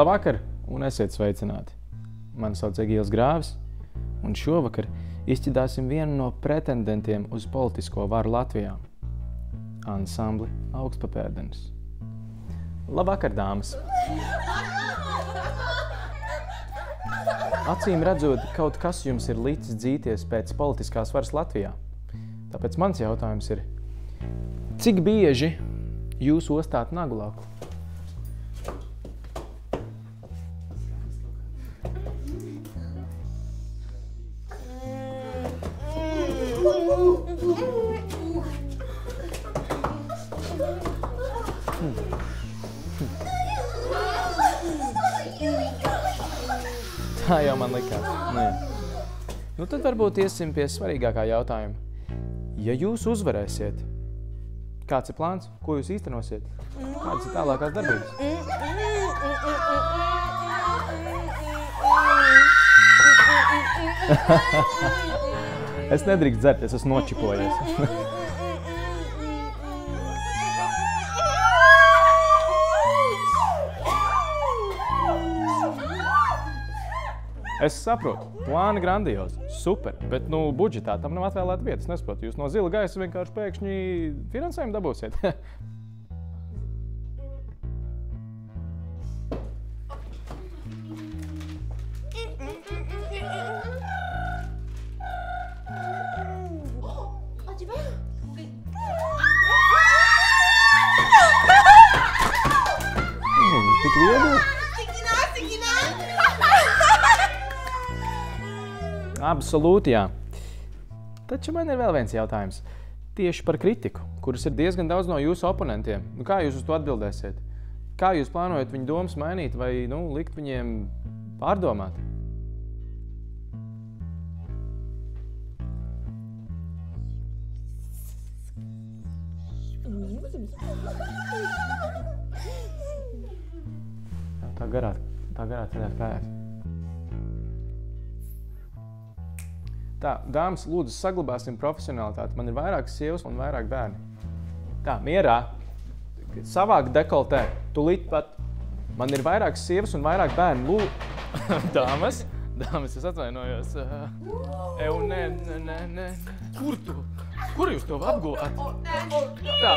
Labvakar un esiet sveicināti. Mani sauc Egīls Grāvis, un šovakar izšķidāsim vienu no pretendentiem uz politisko varu Latvijā – ansambli Augstpapērdenis. Labvakar, dāmas! Acīm redzot, kaut kas jums ir licis dzīties pēc politiskās varas Latvijā. Tāpēc mans jautājums ir, cik bieži jūs ostāt Nagulāku? Tā jau man likās. Nē. Nu tad varbūt iesim pie svarīgākā jautājuma. Ja jūs uzvarēsiet, kāds ir plāns? Ko jūs īstenosiet? Kādas ir tālākās darbības? Es nedrīkst dzert, es esmu nočipojies. Es saprotu, plāni grandiozi, super, bet budžetā tam nav atvēlēta vietas, nesaprotu. Jūs no zila gaisa vienkārši pēkšņi finansējumu dabūsiet. Tik viegli? Absolūti, jā. Taču man ir vēl viens jautājums. Tieši par kritiku, kuras ir diezgan daudz no jūsu oponentiem. Kā jūs uz to atbildēsiet? Kā jūs plānojat viņu domas mainīt vai likt viņiem pārdomāt? Tā garā ceļās kājās. Tā, dāmas, lūdzu, saglabāsim profesionalitāti. Man ir vairāk sievas un vairāk bērni. Tā, mierā. Savāk dekoltē. Tūlīt pat. Man ir vairāk sievas un vairāk bērni. Lūdzu. Dāmas, es atvainojos. Nē. Kur jūs to apgulāt? Tā,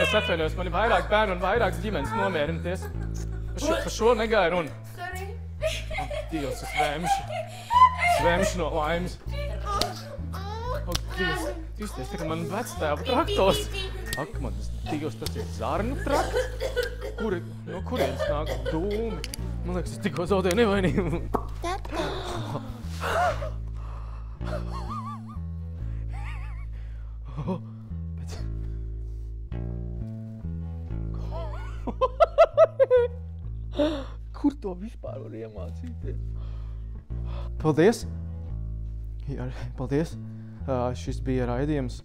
es atvainojos, man ir vairāk bērni un vairākas ģimenes nomierināties. Par šo negāja runa. Dievs, es vēmšu no laimes. Dievs, tā kā man vectēva traktors. Ak, man Dievs, tas ir zarnu trakts. No kurienes nāk dūmi? Man liekas, es tikko zaudēju nevainību. Kur to vispār var iemācīties? Paldies! Jā, paldies! Šis bija raidījums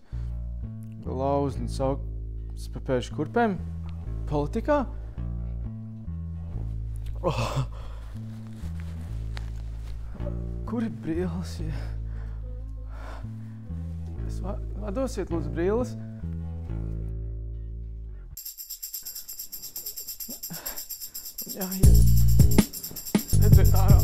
Lauznis Augstpapēžu kurpēm politikā. Kur ir brilles? Atdosiet, lūdzu, brilles. Jā, redziet ārā.